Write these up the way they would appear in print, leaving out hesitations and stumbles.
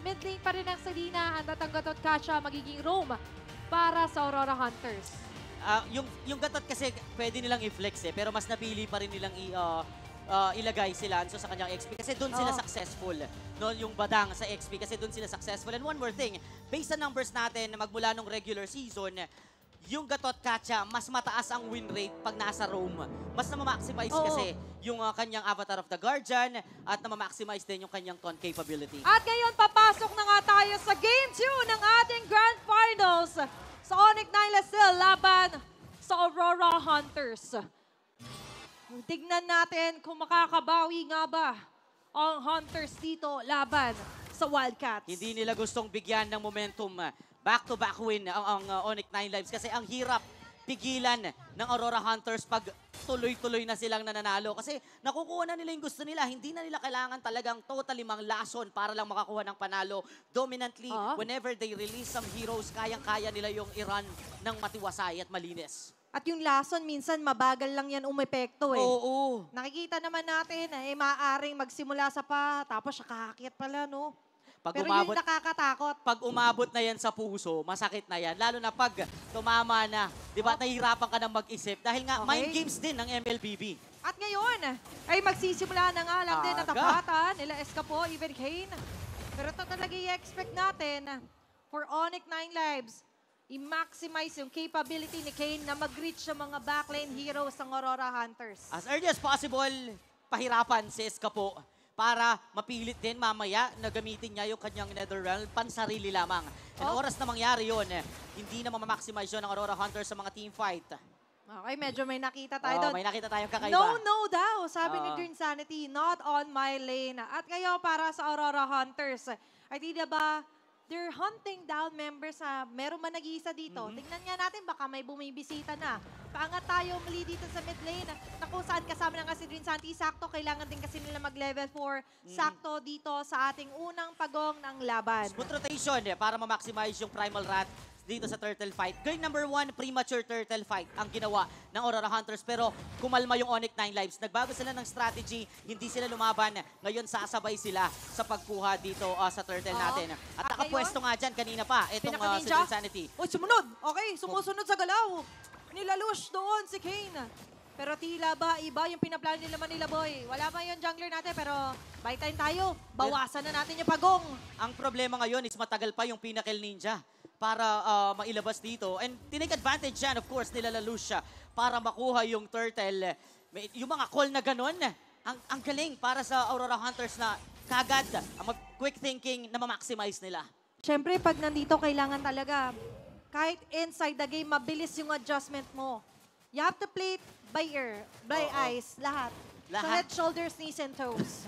mid lane pa rin ng Selena at Gatot Kacha magiging roam para sa Aurora Hunters. Yung Gatot kasi pwede nilang i-flex pero mas napili pa rin nilang ilagay si Lanzo sa kanyang XP kasi doon sila successful. No, yung Badang sa XP kasi doon sila successful. And one more thing, based sa numbers natin na magmula nung regular season, yung Gatot Kacha, mas mataas ang win rate pag nasa roam. Mas na-maximize kasi yung kanyang Avatar of the Guardian at na-maximize din yung kanyang taunt capability. At ngayon, papasok na nga tayo sa Game 2 ng ating Grand Finals sa Onyx Nilassil laban sa Aurora Hunters. Tignan natin kung makakabawi nga ba ang Hunters dito laban sa Wildcats. Hindi nila gustong bigyan ng momentum. Back-to-back win ang Onyx 9 Lives kasi ang hirap pigilan ng Aurora Hunters pag tuloy-tuloy na silang nananalo. Kasi nakukuha na nila yung gusto nila. Hindi na nila kailangan talagang totally mang lason para lang makakuha ng panalo. Dominantly, whenever they release some heroes, kayang-kaya nila yung i-run ng matiwasay at malinis. At yung lason, minsan mabagal lang yan umepekto eh. Oo. Nakikita naman natin, maaaring magsimula sa tapos siya kakakyat pala, no? Pero Umabot, yung nakakatakot. Pag umabot na yan sa puso, masakit na yan. Lalo na pag tumama na, di ba, nahihirapan ka na mag-isip. Dahil nga, mind games din ng MLBB. At ngayon, ay magsisimula na nga lang din na tapatan nila Escapo, even Kane. Pero ito talaga i-expect natin for Onyx 9 Lives. I-maximize yung capability ni Kane na mag-reach sa mga backline heroes ng Aurora Hunters. As early as possible, pahirapan si Escapo para mapilit din mamaya na gamitin niya yung kanyang Netherrealm pansarili lamang. And oras na mangyari yun, hindi na mamaximize yun ng Aurora Hunters sa mga team fight. Okay, medyo may nakita tayo doon. May nakita tayong kakaiba. No daw, sabi ni Dream Sanity, not on my lane. At ngayon para sa Aurora Hunters, ay di ba, they're hunting down members meron man nag-iisa dito. Tingnan nga natin, baka may bumibisita na. Paangat tayo muli dito sa mid lane na kung saan kasama na nga si Dream Sanity. Sakto, kailangan din kasi nila mag-level 4. Sakto dito sa ating unang pagong ng laban. Smooth rotation para ma-maximize yung Primal Rat dito sa turtle fight. Game number 1, premature turtle fight ang ginawa ng Aurora Hunters. Pero kumalma yung Onyx 9 Lives. Nagbago sila ng strategy, hindi sila lumaban. Ngayon sasabay sila sa pagkuha dito sa turtle natin. At nakapwesto nga dyan kanina pa itong si Insanity. Uy, sumunod! Okay, sumusunod sa galaw. Nilalush doon si Kane. Pero tila ba iba yung pinaplano nila Manila Boy. Wala pa yung jungler natin pero by time tayo, bawasan na natin yung pagong. Ang problema ngayon is matagal pa yung Pinnacle Ninja para mailabas dito. And tinake advantage yan, of course, nila Lalusha para makuha yung turtle. Yung mga call na ganun, ang galing para sa Aurora Hunters na kagad ang quick thinking na ma-maximize nila. Siyempre, pag nandito, kailangan talaga, kahit inside the game, mabilis yung adjustment mo. You have to play it by ear, by eyes, lahat. So head, shoulders, knees, and toes.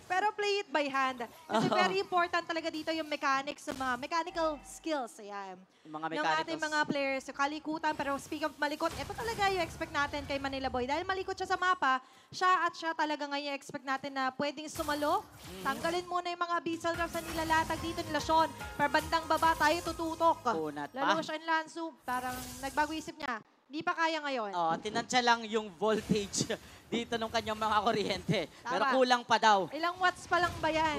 Pero play it by hand. Kasi very important talaga dito yung mechanics, mga mechanical skills. Ayan. Yung mga ng ating mga players, yung kalikutan. Pero speak of malikot, ito talaga yung expect natin kay Manila Boy. Dahil malikot siya sa mapa, siya talaga ngayon expect natin na pwedeng sumalo. Tanggalin muna yung mga abyssal traps na nilalatag dito nila Sean. Para bandang baba tayo tututok. Lalo siya in Lanzu, parang nagbago isip niya. Hindi pa kaya ngayon. Tinansya lang yung voltage dito ng kanyang mga kuryente. Pero kulang pa daw. Ilang watts pa lang ba yan?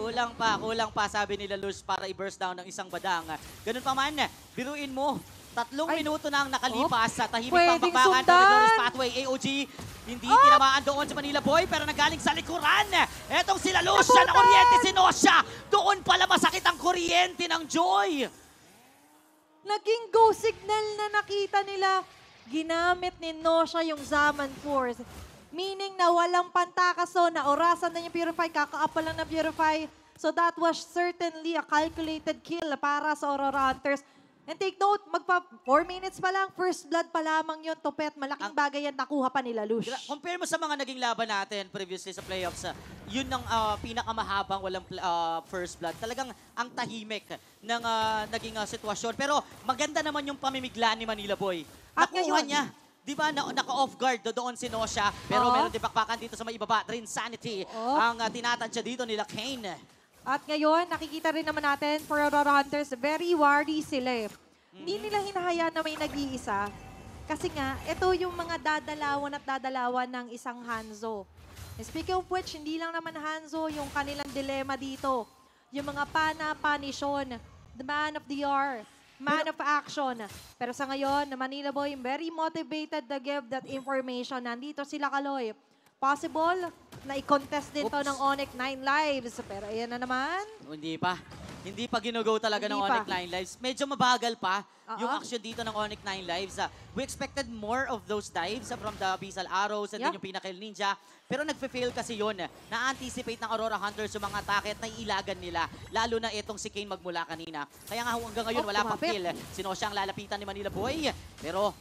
Kulang pa, sabi nila Luz, para i-burst down ng isang badang. Ganun pa man, biruin mo, 3 minuto na ang nakalipas sa tahimik pang bakbakan. Torridor's Pathway, AOG, hindi tinamaan doon sa Manila Boy, pero nagaling sa likuran. Etong sila Luz, siya na kuryente, si Nosha. Doon pala masakit ang kuryente ng Joy. Naging go signal na nakita nila. Ginamit ni Nosha yung Zaman Force. Meaning na walang pantakaso, na orasan na yung Purify, kaka-up pa lang na Purify. So that was certainly a calculated kill para sa Aurora Hunters. And take note, 4 minutes pa lang, first blood pa lamang yun, Topet. Malaking bagay yan, nakuha pa nila Lush. Compare mo sa mga naging laban natin previously sa playoffs, yun ang pinakamahabang walang first blood. Talagang ang tahimik ng naging sitwasyon. Pero maganda naman yung pamimigla ni Manila Boy. Nakuha niya. Di ba, naka-off guard doon si Nosha. Pero meron din bakbakan dito sa may ibaba. Dream Sanity ang tinatansya dito nila Kane. At ngayon, nakikita rin naman natin for Aurora Hunters, very wary sila. Hindi nila hinahayaan na may nag-iisa. Kasi nga, ito yung mga dadalawan ng isang Hanzo. Speaking of which, hindi lang naman Hanzo yung kanilang dilema dito. yung mga Pana, Panishon, the man of the hour, man of action. Pero sa ngayon, Manila Boy, very motivated to give that information. Nandito sila, Kaloy. Possible na i-contest din to Oops. ng Onyx 9 Lives. Pero ayan na naman. Hindi pa. Hindi pa ginugo talaga ng Hindi Onyx pa. 9 Lives. Medyo mabagal pa yung Oo. action dito ng Onyx 9 Lives. We expected more of those dives from the Abyssal Arrows and then Yeah. yung Pinnacle Ninja. Pero nagfe-fail kasi yun. Na-anticipate ng Aurora Hunters yung mga atake at naiilagan nila. Lalo na itong si Kane magmula kanina. Kaya nga hanggang ngayon wala pang kumapit. kill. Sinosya ang lalapitan ni Manila Boy. Pero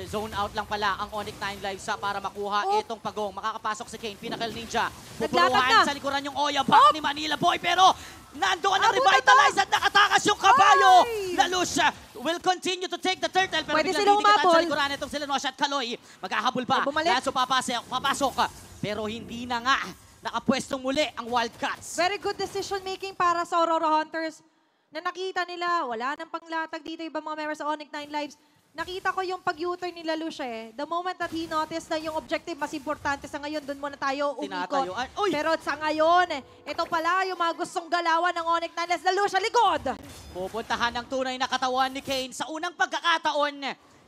zone out lang pala ang Onyx 9 Lives para makuha itong pagong. Makakapasok si Kane, Pinnacle Ninja. Naglatag Pupuruhan na. sa likuran yung Oya back ni Manila Boy. Pero nandoon ang Abutan revitalize at nakatakas yung kabayo. Ay! Lalusha will continue to take the turtle. Pero Pwede biglang silang didikatan umabol. sa likuran itong sila Nosha at Kaloy. Maghahabol pa. Ay, bumalik. Laso papasok. Pero hindi na nga nakapwestong muli ang Wildcats. Very good decision making para sa Aurora Hunters na nakita nila, wala nang panglatag dito ibang mga members sa Onyx 9 Lives. Nakita ko yung pag-U-turn nila Lucia eh. The moment that he noticed na yung objective mas importante sa ngayon, doon muna tayo umikot. Tinatayuan. Uy! Pero sa ngayon, ito pala yung mga gustong galawan ng Onyx 9 Lives na Lucia likod. Pupuntahan ng tunay na katawan ni Kane. Sa unang pagkakataon,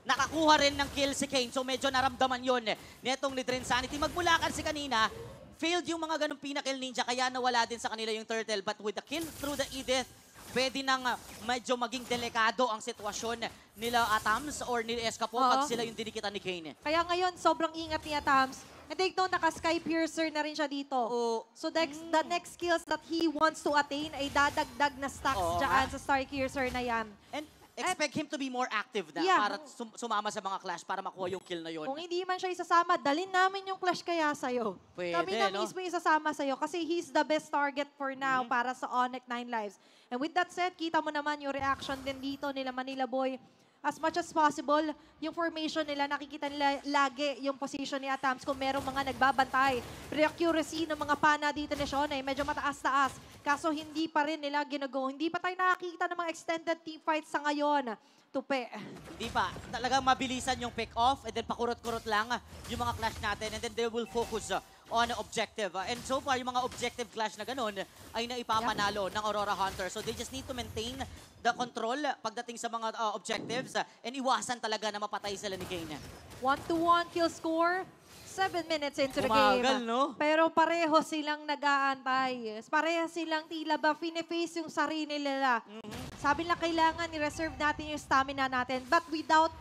nakakuha rin ng kill si Kane. So medyo naramdaman yun netong ni Drain Sanity. Magmula kasi kanina, failed yung mga ganong Pinnacle Ninja kaya nawala din sa kanila yung turtle. But with the kill through the Edith, pwede nang medyo maging delikado ang sitwasyon nila Atams or ni Escapo pag Oo. sila yung dinikitan ni Kane. Kaya ngayon, sobrang ingat ni Atams. And take note, naka-Sky Piercer na rin siya dito. Oo. So the next skills that he wants to attain ay dadagdag na stacks Oo dyan nga. sa Star Piercer na yan. And expect him to be more active na Yeah. para sumama sa mga clash para makuha yung kill na yun. Kung hindi man siya isasama, dalin namin yung Clash kaya sa'yo. Pwede, Kami na no? mismo isasama sa'yo kasi he's the best target for now para sa Onyx 9 Lives. And with that said, kita mo naman yung reaction din dito nila Manila Boy. As much as possible, yung formation nila, nakikita nila lagi yung position ni Atams kung merong mga nagbabantay. Pre-accuracy ng mga pana dito ni Sean ay medyo mataas-taas. Kaso hindi pa rin nila ginago. Hindi pa tayo nakakita ng mga extended team fights sa ngayon. Tupi. Hindi pa. Talagang mabilisan yung pick-off and then pakurot-kurot lang yung mga clash natin and then they will focus on objective. And so far, yung mga objective clash na ganun ay naipapanalo ng Aurora Hunter. So they just need to maintain the control pagdating sa mga objectives and iwasan talaga na mapatay sila ni Kane. 1-1 kill score. 7 minutes into the Umagal, game. no? Pero pareho silang nag-aantay. Pareho silang tila ba fine-face yung sarili nila. Sabi nila kailangan i-reserve natin yung stamina natin but without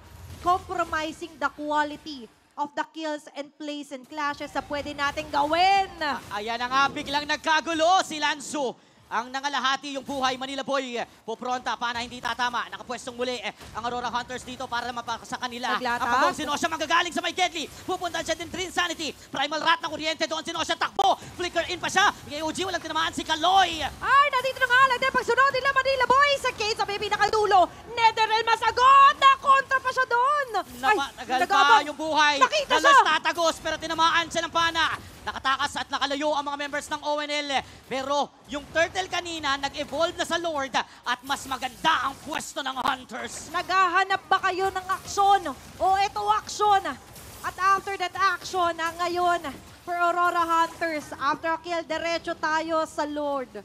compromising the quality of the kills and plays and clashes na pwede nating gawin. Ayan na nga, biglang nagkagulo si Lanzo. Ang nangalahati yung buhay Manila Boy. Pupronta pa na hindi tatama. Nakapwestong muli ang Aurora Hunters dito para mapasa kanila. Naglatag. Ang pagong Sinosha manggagaling sa may Deadly. Pupunta siya din Drain Sanity. Primal Rat na kuryente doon Sinosha takbo. Flicker in pa siya. OG walang tinamaan si Kaloy. Ay, nandito na nga lang din pagsunod nila Manila Boy sa Kate sa may pinakadulo. Netherrealm masagot! Na-kontra pa siya doon! Napatagal pa nag-aabang. yung buhay. Nakita Dalas siya! tatagos pero tinamaan siya ng pana. Nakatakas at nakalayo ang mga members ng ONL. Pero yung turtle kanina nag-evolve na sa Lord at mas maganda ang pwesto ng Hunters. Naghahanap ba kayo ng aksyon? O ito aksyon? At after that action, ngayon, for Aurora Hunters, after a kill, diretso tayo sa Lord.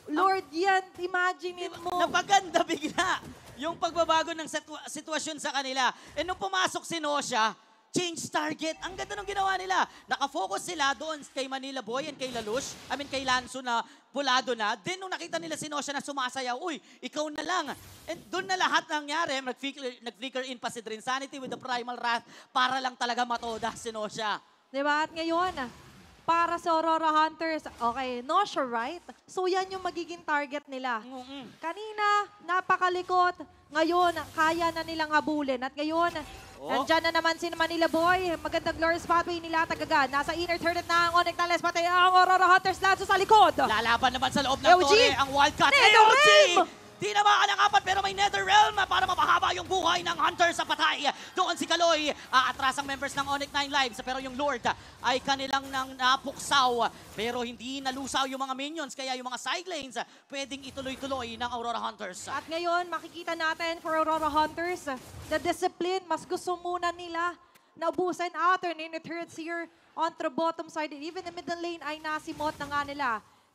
Lord yan, imagine mo. Napaganda bigla yung pagbabago ng sitwasyon sa kanila. And nung pumasok si Nosha, change target. Ang ganda nung ginawa nila. Nakafocus sila doon kay Manila Boy and kay Lalush. Kay Lanzo na pulado na. Then nung nakita nila si Nosha na sumasayaw, uy, ikaw na lang. And doon na lahat nangyari. Nag-flicker in pa si Drain Sanity with the Primal Wrath para lang talaga matoda si Nosha. Diba? At ngayon, para sa Aurora Hunters, okay, Nosha, right? So yan yung magiging target nila. Kanina, napakalikot. Ngayon, kaya na nilang habulin. At ngayon, nandyan na naman si Manila Boy. Magandang glorious pathway nila tagaga. Nasa inner turret na ang Onyx Nales. Pati ang Aurora Hunters Lanzo sa likod. Lalaban naman sa loob ng AOG! tore ang Wildcats. Netherrealm! AOG! Tinamaan ang apat pero may Netherrealm para mapahaba yung buhay ng Hunter sa patay. Doon si Kaloy, aatras ang members ng Onyx 9 Lives. Pero yung Lord ay kanilang nang napuksaw. Pero hindi nalusaw yung mga minions. Kaya yung mga side lanes pwedeng ituloy-tuloy ng Aurora Hunters. At ngayon, makikita natin for Aurora Hunters, the discipline, mas gusto muna nila na ubusin outer in the third here on the bottom side. Even the middle lane ay nasimot na nga nila.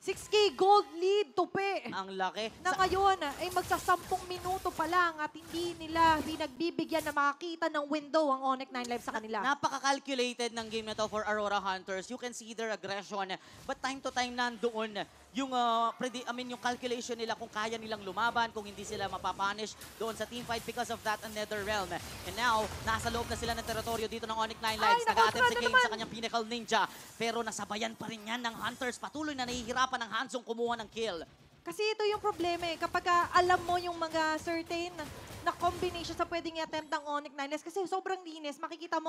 6K gold lead, tupi. Ang laki. Na ngayon ay magsa-10 minuto pa lang at hindi nila pinagbibigyan na makakita ng window ang Onyx 9 Lives sa kanila. Napaka-calculated ng game na to for Aurora Hunters. You can see their aggression. But time to time nandoon yung yung calculation nila kung kaya nilang lumaban, kung hindi sila mapapunish doon sa teamfight because of that Nether Realm. And now, nasa loob na sila ng teritoryo dito ng Onyx 9 Lives. Nag-a-attempt si Kane sa kanyang Pinnacle Ninja. Pero nasabayan pa rin yan ng Hunters. Patuloy na nahihirapan ng Hanzong kumuha ng kill. Kasi ito yung problema eh. Kapag alam mo yung mga certain na combination sa pwedeng i-attempt ng Onyx 9 Lives, kasi sobrang linis, nakikita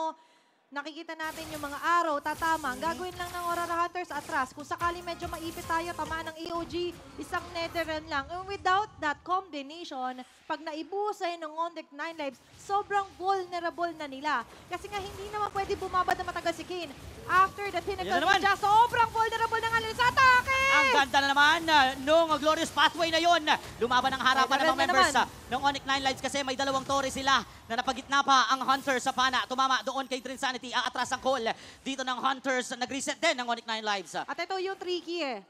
natin yung mga arrow, tatama. Ang gagawin lang ng Aurora Hunters atras. Kung sakali medyo maipit tayo, tamaan ng AOG, isang Netherrealm lang. And without that combination, pag naibusay ng Onyx 9 Lives, sobrang vulnerable na nila. Kasi nga hindi naman pwede bumabad na matagal si Kane. After the Pinnacle Ninja, sobrang vulnerable na nga nila sa atake! Ang ganda na naman nung glorious pathway na yon. Lumaban ang harapan ng mga members ng Onyx 9 Lives kasi may dalawang torre sila na napagitna pa ang Hunters sa pana. Tumama doon kay Trinsanity. Aatras ang call dito ng Hunters. Nag-reset din ng Onyx 9 Lives. At ito yung tricky eh.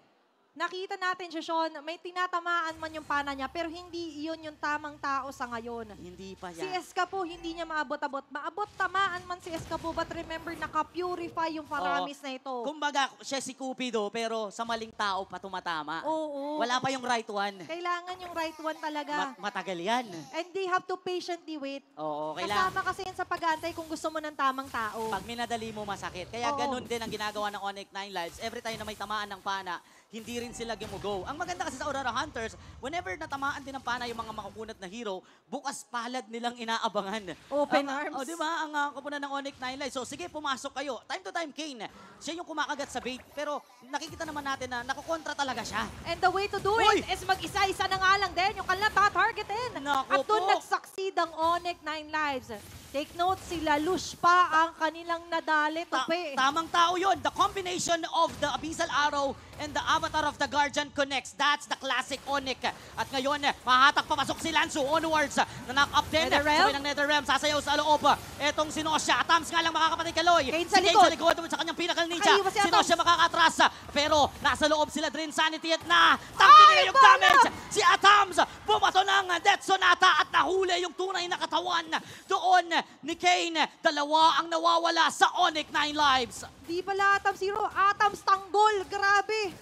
Nakita natin siya, Sean, may tinatamaan man yung pana niya, pero hindi iyon yung tamang tao sa ngayon. Hindi pa Si yan. Escapo, hindi niya maabot-abot. Maabot, tamaan man si Escapo, but remember, naka-purify yung Paramis na ito. Kumbaga, siya si Cupido, pero sa maling tao pa tumatama. Oo. Wala pa yung right one. Kailangan yung right one talaga. Matagal yan. And they have to patiently wait. Oo, kailangan. Kasama kasi yan sa pag-aantay kung gusto mo ng tamang tao. Pag minadali mo, masakit. Kaya Oo. ganun din ang ginagawa ng Onyx 9 Lives. Every time na may tamaan ng pana, hindi rin sila gumugo. Ang maganda kasi sa Aurora Hunters, whenever natamaan din ng pana yung mga makukunat na hero, bukas palad nilang inaabangan. Open arms. O, di ba? Ang kapunan ng Onyx 9 Lives. So, sige, pumasok kayo. Time to time, Kane. Siya yung kumakagat sa bait. Pero nakikita naman natin na nakukontra talaga siya. And the way to do Uy! it is mag-isa-isa na nga lang din yung kanilang tatargetin. Naku At doon po. nagsucceed ang Onyx 9 Lives. Take note, sila Lush pa ang kanilang nadali. Tupi. Tamang tao yun. The combination of the Abyssal Arrow and the Avatar of the Guardian connects. That's the classic Onyx. At ngayon, mahatak papasok si Lanzu onwards. Na-knock up din. Netherrealm? Sabay ng Netherrealm, sasayaw sa loob. Etong si Nosha. Atams nga lang makakapatay Kaloy. Kane sa Si likod. Kane sa likod sa kanyang Pinnacle Ninja. Nakaiwas si Si Atams. Nosha makakatras. Pero nasa loob sila Drin Sanity at tangke nila yung bala! damage. Si Atams bumato ng Death Sonata at nahuli yung tunay na katawan doon ni Kane. Dalawa ang nawawala sa Onyx 9 Lives. Di pala Atom Zero, Atoms tanggol. Grabe.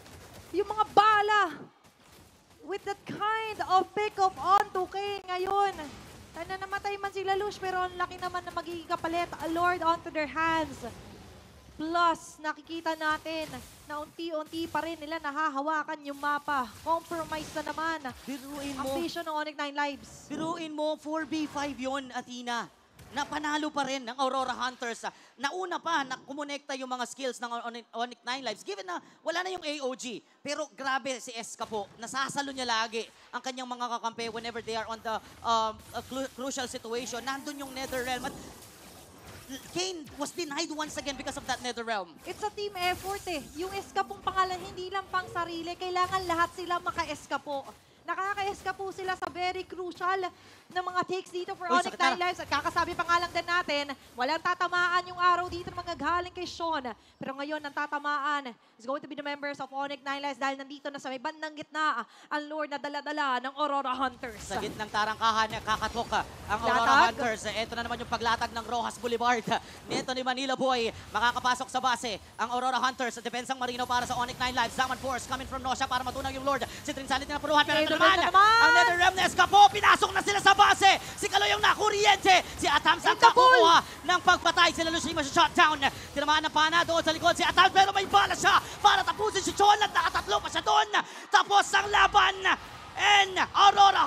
Yung mga bala. With that kind of pick-up on 2K ngayon. Sana namatay man sila Lush, pero ang laki naman na magiging kapalit. A Lord onto their hands. Plus, nakikita natin na unti-unti pa rin nila nahahawakan yung mapa. Compromise na naman Biruin ang mo. vision ng Onyx 9 Lives. Biruin mo, 4v5 yon, Athena. Napanalo pa rin ng Aurora Hunters. Nauna pa na kumonekta yung mga skills ng Onyx 9 Lives. Given na wala na yung AOG. Pero grabe si Escapo, nasasalo niya lagi ang kanyang mga kakampi whenever they are on the crucial situation. Nandun yung Netherrealm. At Kane was denied once again because of that Netherrealm. It's a team effort eh. Yung Escapong pangalan, hindi lang pang sarili. Kailangan lahat sila maka-Escapo. Nakaka-escapo sila sa very crucial na mga takes dito for Uy, Onyx sakit 9 na. Lives. At kakasabi pa nga lang din natin, walang tatamaan yung araw dito na magagaling kay Sean. Pero ngayon, ang tatamaan is going to be the members of Onyx 9 Lives dahil nandito na sa may bandang gitna ang Lord na dala-dala ng Aurora Hunters. Sa gitnang tarangkahan, kakatok ang Aurora Latag. Hunters. Ito na naman yung paglatag ng Rojas Boulevard. Nito ni Manila Boy, makakapasok sa base. Ang Aurora Hunters, depensang Marino para sa Onyx 9 Lives. Zaman Force coming from Nosha para matunang yung Lord. Si Trinsanity na puruhan. Pero ito Ito naman, na naman! ang Netherrealm na Escapo. Pinasok na sila sa base. Si Kaloy yung nakuryente. Si Atams ang It's a goal! nakukuha ng pagpatay. Sila Lushima sa shutdown. Tinamaan ng pana doon sa likod si Atams. Pero may bala siya para tapusin si Chon at nakatatlo pa siya doon. Tapos ang laban. And Aurora